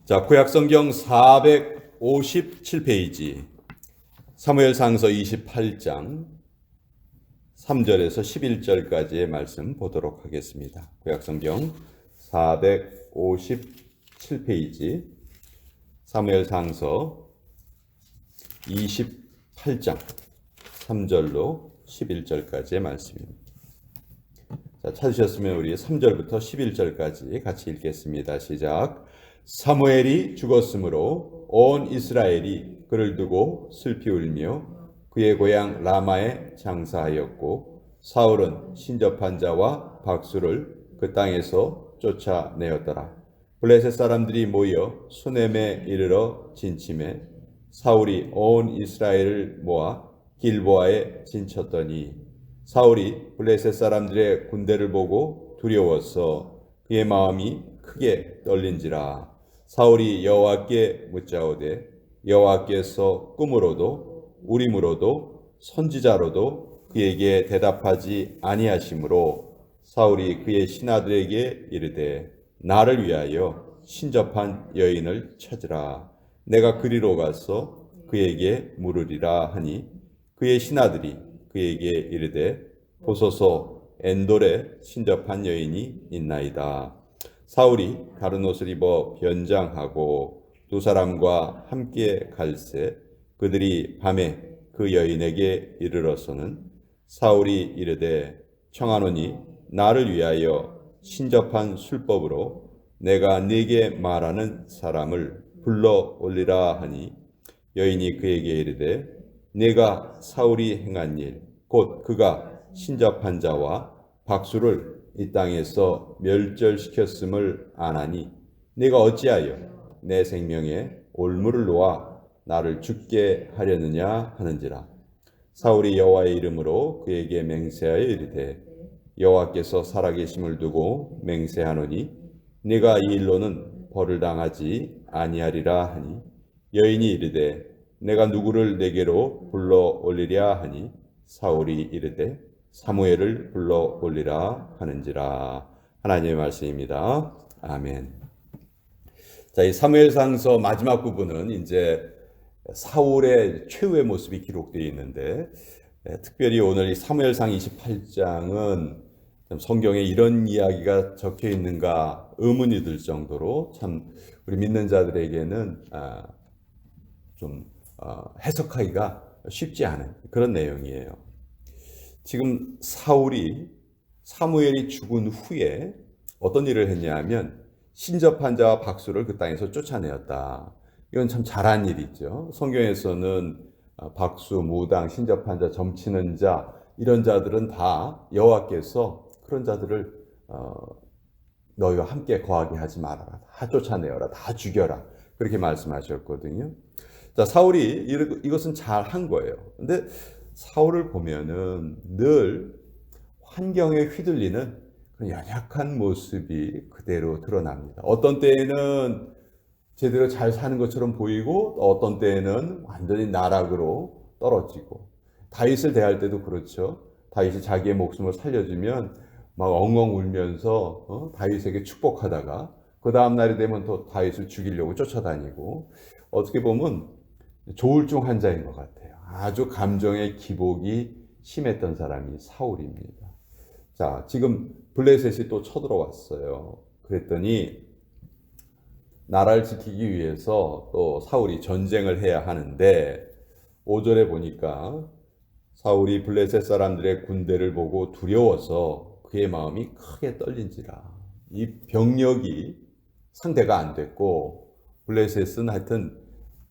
자, 구약성경 457페이지 사무엘상서 28장 3절에서 11절까지의 말씀 보도록 하겠습니다. 구약성경 457페이지 사무엘상서 28장 3절로 11절까지의 말씀입니다. 자, 찾으셨으면 우리 3절부터 11절까지 같이 읽겠습니다. 시작. 사무엘이 죽었으므로 온 이스라엘이 그를 두고 슬피 울며 그의 고향 라마에 장사하였고 사울은 신접한 자와 박수를 그 땅에서 쫓아내었더라. 블레셋 사람들이 모여 수넴에 이르러 진침해 사울이 온 이스라엘을 모아 길보아에 진쳤더니 사울이 블레셋 사람들의 군대를 보고 두려워서 그의 마음이 크게 떨린지라. 사울이 여호와께 묻자오되 여호와께서 꿈으로도 우림으로도 선지자로도 그에게 대답하지 아니하시므로 사울이 그의 신하들에게 이르되 나를 위하여 신접한 여인을 찾으라. 내가 그리로 가서 그에게 물으리라 하니 그의 신하들이 그에게 이르되 보소서 엔돌에 신접한 여인이 있나이다. 사울이 다른 옷을 입어 변장하고 두 사람과 함께 갈새 그들이 밤에 그 여인에게 이르러서는 사울이 이르되 청하노니 나를 위하여 신접한 술법으로 내가 네게 말하는 사람을 불러 올리라 하니 여인이 그에게 이르되 네가 사울이 행한 일 곧 그가 신접한 자와 박수를 이 땅에서 멸절시켰음을 아나니 네가 어찌하여 내 생명에 올무를 놓아 나를 죽게 하려느냐 하는지라. 사울이 여호와의 이름으로 그에게 맹세하여 이르되 여호와께서 살아계심을 두고 맹세하노니 네가 이 일로는 벌을 당하지 아니하리라 하니 여인이 이르되 내가 누구를 내게로 불러 올리랴 하니 사울이 이르되 사무엘을 불러 올리라 하는지라. 하나님의 말씀입니다. 아멘. 자, 이 사무엘상서 마지막 부분은 이제 사울의 최후의 모습이 기록되어 있는데 특별히 오늘 이 사무엘상 28장은 성경에 이런 이야기가 적혀 있는가 의문이 들 정도로 참 우리 믿는 자들에게는 좀 해석하기가 쉽지 않은 그런 내용이에요. 지금 사무엘이 죽은 후에 어떤 일을 했냐 하면 신접한 자와 박수를 그 땅에서 쫓아내었다. 이건 참 잘한 일이죠. 성경에서는 박수, 무당, 신접한 자, 점치는 자 이런 자들은 다 여호와께서 그런 자들을 너희와 함께 거하게 하지 말아라. 다 쫓아내어라. 다 죽여라. 그렇게 말씀하셨거든요. 자, 사울이 이것은 잘한 거예요. 근데 사울을 보면은 늘 환경에 휘둘리는 그런 연약한 모습이 그대로 드러납니다. 어떤 때에는 제대로 잘 사는 것처럼 보이고 어떤 때에는 완전히 나락으로 떨어지고 다윗을 대할 때도 그렇죠. 다윗이 자기의 목숨을 살려주면 막 엉엉 울면서 다윗에게 축복하다가 그 다음 날이 되면 또 다윗을 죽이려고 쫓아다니고 어떻게 보면 조울중 환자인 것 같아요. 아주 감정의 기복이 심했던 사람이 사울입니다. 자, 지금 블레셋이 또 쳐들어왔어요. 그랬더니 나라를 지키기 위해서 또 사울이 전쟁을 해야 하는데 5절에 보니까 사울이 블레셋 사람들의 군대를 보고 두려워서 그의 마음이 크게 떨린지라. 이 병력이 상대가 안 됐고 블레셋은 하여튼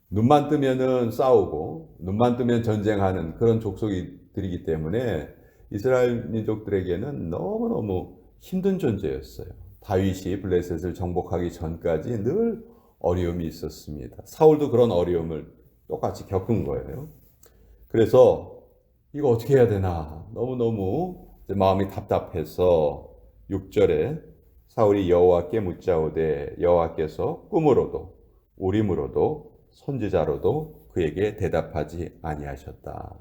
눈만 뜨면은 싸우고 눈만 뜨면 전쟁하는 그런 족속들이기 때문에 이스라엘 민족들에게는 너무너무 힘든 존재였어요. 다윗이 블레셋을 정복하기 전까지 늘 어려움이 있었습니다. 사울도 그런 어려움을 똑같이 겪은 거예요. 그래서 이거 어떻게 해야 되나 너무너무 마음이 답답해서 6절에 사울이 여호와께 묻자오되 여호와께서 꿈으로도 우림으로도 선지자로도 그에게 대답하지 아니하셨다.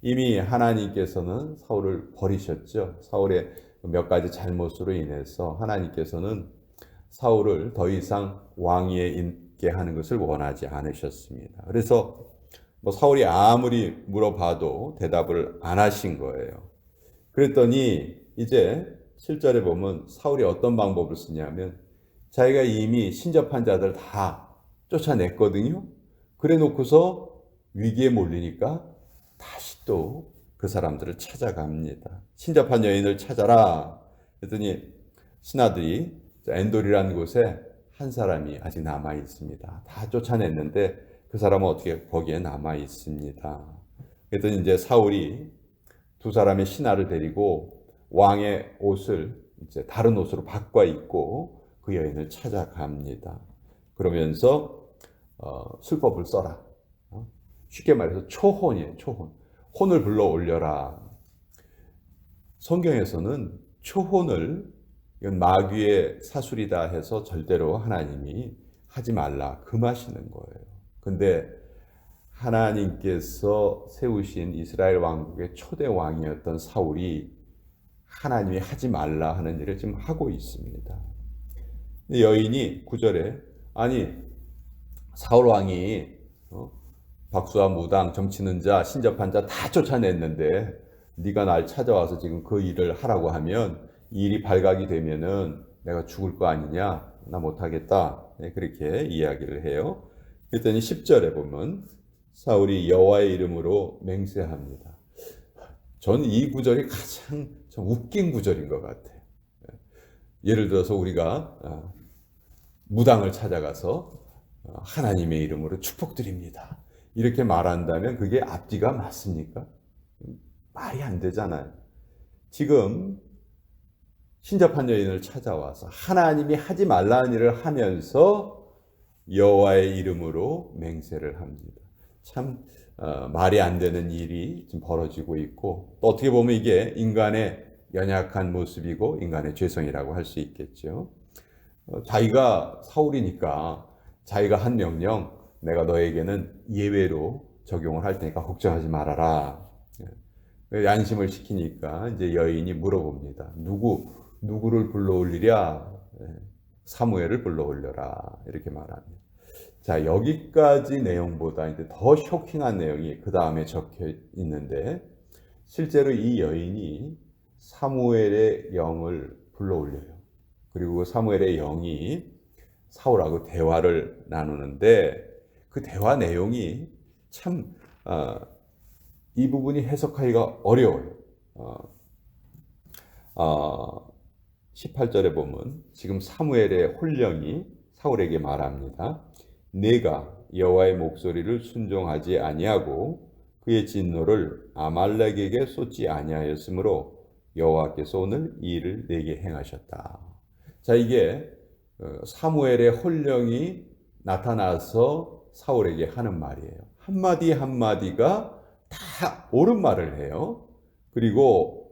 이미 하나님께서는 사울을 버리셨죠. 사울의 몇 가지 잘못으로 인해서 하나님께서는 사울을 더 이상 왕위에 있게 하는 것을 원하지 않으셨습니다. 그래서 뭐 사울이 아무리 물어봐도 대답을 안 하신 거예요. 그랬더니 이제 7절에 보면 사울이 어떤 방법을 쓰냐면 자기가 이미 신접한 자들 다 쫓아냈거든요. 그래 놓고서 위기에 몰리니까 다시 또 그 사람들을 찾아갑니다. 신접한 여인을 찾아라. 그랬더니 신하들이 엔돌이라는 곳에 한 사람이 아직 남아 있습니다. 다 쫓아냈는데 그 사람은 어떻게 거기에 남아 있습니다. 그랬더니 이제 사울이 두 사람의 신하를 데리고 왕의 옷을 이제 다른 옷으로 바꿔 입고 그 여인을 찾아갑니다. 그러면서 술법을 써라. 쉽게 말해서 초혼이에요. 초혼. 혼을 불러 올려라. 성경에서는 초혼을 이건 마귀의 사술이다 해서 절대로 하나님이 하지 말라 금하시는 거예요. 근데 하나님께서 세우신 이스라엘 왕국의 초대 왕이었던 사울이 하나님이 하지 말라 하는 일을 지금 하고 있습니다. 여인이 9절에 아니 사울 왕이 박수와 무당, 점치는 자, 신접한 자 다 쫓아냈는데 네가 날 찾아와서 지금 그 일을 하라고 하면 이 일이 발각이 되면은 내가 죽을 거 아니냐? 나 못하겠다. 그렇게 이야기를 해요. 그랬더니 10절에 보면 사울이 여호와의 이름으로 맹세합니다. 저는 이 구절이 가장 좀 웃긴 구절인 것 같아요. 예를 들어서 우리가 무당을 찾아가서 하나님의 이름으로 축복드립니다. 이렇게 말한다면 그게 앞뒤가 맞습니까? 말이 안 되잖아요. 지금 신접한 여인을 찾아와서 하나님이 하지 말라는 일을 하면서 여호와의 이름으로 맹세를 합니다. 참 말이 안 되는 일이 지금 벌어지고 있고 또 어떻게 보면 이게 인간의 연약한 모습이고 인간의 죄성이라고 할 수 있겠죠. 자기가 사울이니까 자기가 한 명령 내가 너에게는 예외로 적용을 할 테니까 걱정하지 말아라. 안심을 시키니까 이제 여인이 물어봅니다. 누구를 불러올리랴? 사무엘을 불러올려라. 이렇게 말합니다. 자, 여기까지 내용보다 이제 더 쇼킹한 내용이 그 다음에 적혀 있는데 실제로 이 여인이 사무엘의 영을 불러올려요. 그리고 사무엘의 영이 사울하고 대화를 나누는데 그 대화 내용이 참 이 부분이 해석하기가 어려워요. 18절에 보면 지금 사무엘의 혼령이 사울에게 말합니다. 내가 여호와의 목소리를 순종하지 아니하고 그의 진노를 아말렉에게 쏟지 아니하였으므로 여호와께서 오늘 이 일을 내게 행하셨다. 자, 이게 사무엘의 혼령이 나타나서 사울에게 하는 말이에요. 한마디 한마디가 다 옳은 말을 해요. 그리고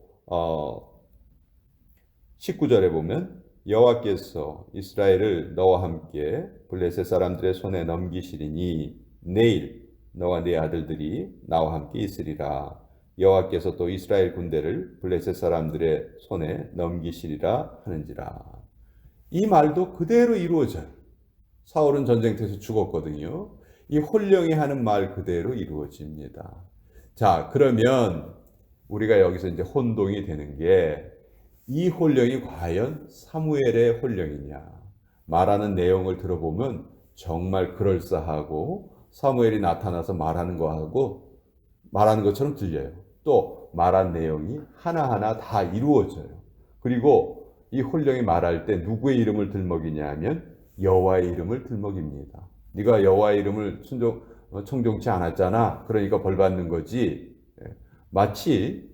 19절에 보면 여호와께서 이스라엘을 너와 함께 블레셋 사람들의 손에 넘기시리니 내일 너와 네 아들들이 나와 함께 있으리라. 여호와께서 또 이스라엘 군대를 블레셋 사람들의 손에 넘기시리라 하는지라. 이 말도 그대로 이루어져요. 사울은 전쟁터에서 죽었거든요. 이 혼령이 하는 말 그대로 이루어집니다. 자, 그러면 우리가 여기서 이제 혼동이 되는 게 이 혼령이 과연 사무엘의 혼령이냐? 말하는 내용을 들어보면 정말 그럴싸하고 사무엘이 나타나서 말하는 거하고 말하는 것처럼 들려요. 또 말한 내용이 하나하나 다 이루어져요. 그리고 이 혼령이 말할 때 누구의 이름을 들먹이냐 하면 여호와의 이름을 들먹입니다. 네가 여호와의 이름을 청종치 않았잖아. 그러니까 벌 받는 거지. 마치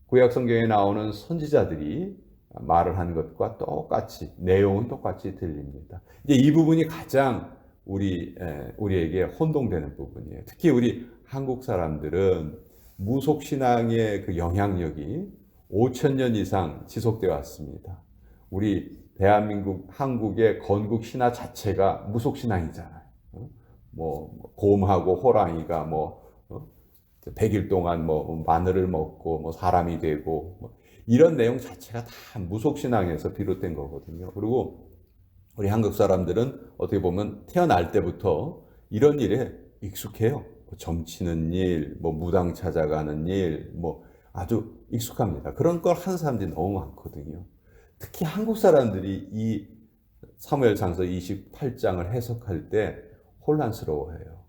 구약 성경에 나오는 선지자들이 말을 하는 것과 똑같이 내용은 똑같이 들립니다. 이제 이 부분이 가장 우리에게 혼동되는 부분이에요. 특히 우리 한국 사람들은 무속신앙의 그 영향력이 5,000년 이상 지속되어 왔습니다. 우리 대한민국, 한국의 건국 신화 자체가 무속신앙이잖아요. 곰하고 호랑이가 100일 동안 마늘을 먹고 사람이 되고 이런 내용 자체가 다 무속신앙에서 비롯된 거거든요. 그리고 우리 한국 사람들은 어떻게 보면 태어날 때부터 이런 일에 익숙해요. 뭐 점치는 일, 뭐 무당 찾아가는 일, 뭐 아주 익숙합니다. 그런 걸 하는 사람들이 너무 많거든요. 특히 한국 사람들이 이 사무엘상서 28장을 해석할 때 혼란스러워해요.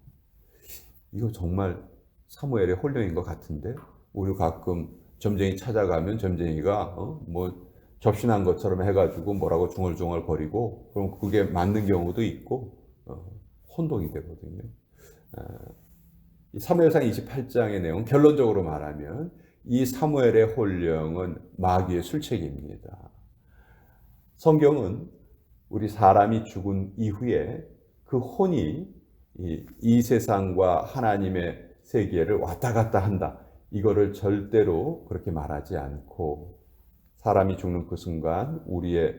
이거 정말 사무엘의 혼령인 것 같은데, 우리 가끔 점쟁이 찾아가면 점쟁이가 뭐 접신한 것처럼 해가지고 뭐라고 중얼중얼 거리고, 그럼 그게 맞는 경우도 있고 혼동이 되거든요. 이 사무엘상 28장의 내용 결론적으로 말하면 이 사무엘의 혼령은 마귀의 술책입니다. 성경은 우리 사람이 죽은 이후에 그 혼이 이 세상과 하나님의 세계를 왔다 갔다 한다, 이거를 절대로 그렇게 말하지 않고, 사람이 죽는 그 순간 우리의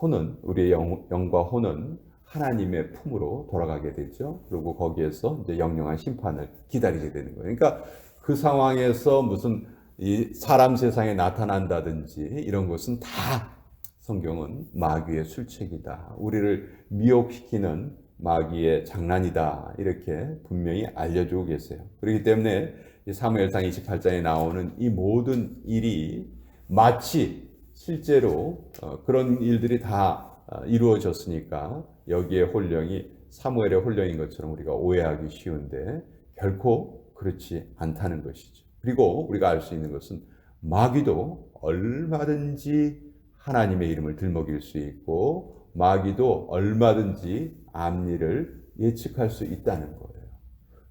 혼은, 우리의 영과 혼은 하나님의 품으로 돌아가게 되죠. 그리고 거기에서 이제 영영한 심판을 기다리게 되는 거예요. 그러니까 그 상황에서 무슨 이 사람 세상에 나타난다든지 이런 것은 다 성경은 마귀의 술책이다, 우리를 미혹시키는 마귀의 장난이다, 이렇게 분명히 알려주고 계세요. 그렇기 때문에 사무엘상 28장에 나오는 이 모든 일이 마치 실제로 그런 일들이 다 이루어졌으니까 여기에 혼령이 사무엘의 혼령인 것처럼 우리가 오해하기 쉬운데 결코 그렇지 않다는 것이죠. 그리고 우리가 알 수 있는 것은 마귀도 얼마든지 하나님의 이름을 들먹일 수 있고, 마귀도 얼마든지 앞일을 예측할 수 있다는 거예요.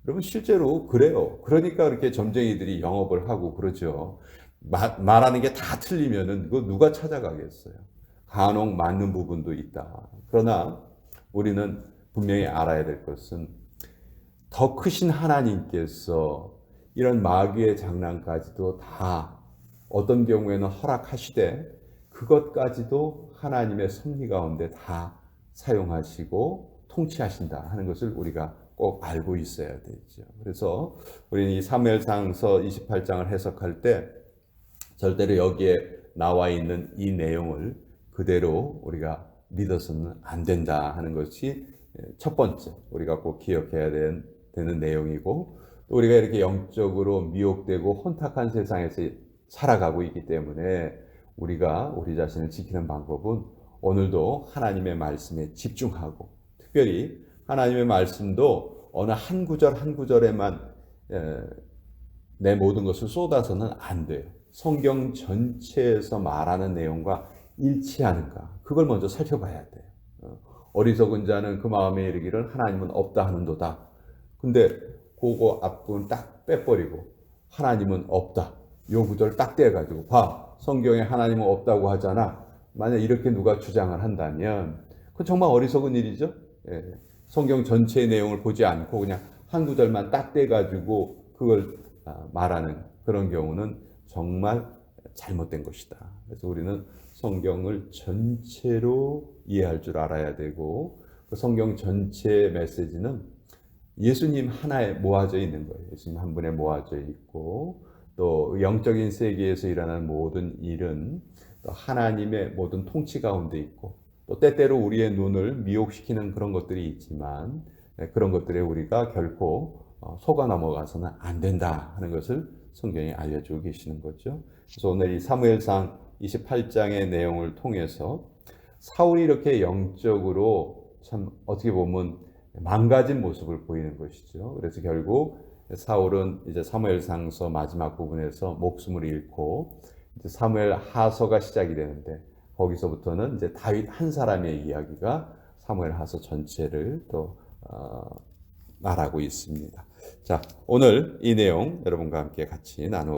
여러분 실제로 그래요. 그러니까 그렇게 점쟁이들이 영업을 하고 그러죠. 말하는 게 다 틀리면은 그거 누가 찾아가겠어요. 간혹 맞는 부분도 있다. 그러나 우리는 분명히 알아야 될 것은 더 크신 하나님께서 이런 마귀의 장난까지도 다 어떤 경우에는 허락하시되 그것까지도 하나님의 섭리 가운데 다 사용하시고 통치하신다 하는 것을 우리가 꼭 알고 있어야 되죠. 그래서 우리는 이 사무엘상서 28장을 해석할 때 절대로 여기에 나와 있는 이 내용을 그대로 우리가 믿어서는 안 된다 하는 것이 첫 번째 우리가 꼭 기억해야 되는 내용이고, 또 우리가 이렇게 영적으로 미혹되고 혼탁한 세상에서 살아가고 있기 때문에 우리가 우리 자신을 지키는 방법은 오늘도 하나님의 말씀에 집중하고, 특별히 하나님의 말씀도 어느 한 구절 한 구절에만 내 모든 것을 쏟아서는 안 돼요. 성경 전체에서 말하는 내용과 일치하는가, 그걸 먼저 살펴봐야 돼요. 어리석은 자는 그 마음에 이르기를 하나님은 없다 하는도다. 근데 그거 앞부분 딱 빼버리고 하나님은 없다, 요 구절 딱 떼가지고 봐, 성경에 하나님은 없다고 하잖아. 만약 이렇게 누가 주장을 한다면 그건 정말 어리석은 일이죠. 성경 전체의 내용을 보지 않고 그냥 한 구절만 딱 떼가지고 그걸 말하는 그런 경우는 정말 잘못된 것이다. 그래서 우리는 성경을 전체로 이해할 줄 알아야 되고, 그 성경 전체의 메시지는 예수님 하나에 모아져 있는 거예요. 예수님 한 분에 모아져 있고, 또 영적인 세계에서 일어나는 모든 일은 또 하나님의 모든 통치 가운데 있고, 또 때때로 우리의 눈을 미혹시키는 그런 것들이 있지만 그런 것들에 우리가 결코 속아 넘어가서는 안 된다 하는 것을 성경이 알려주고 계시는 거죠. 그래서 오늘 이 사무엘상 28장의 내용을 통해서 사울이 이렇게 영적으로 참 어떻게 보면 망가진 모습을 보이는 것이죠. 그래서 결국 사울은 이제 사무엘상서 마지막 부분에서 목숨을 잃고 이제 사무엘 하서가 시작이 되는데, 거기서부터는 이제 다윗 한 사람의 이야기가 사무엘 하서 전체를 또 말하고 있습니다. 자, 오늘 이 내용 여러분과 함께 같이 나누어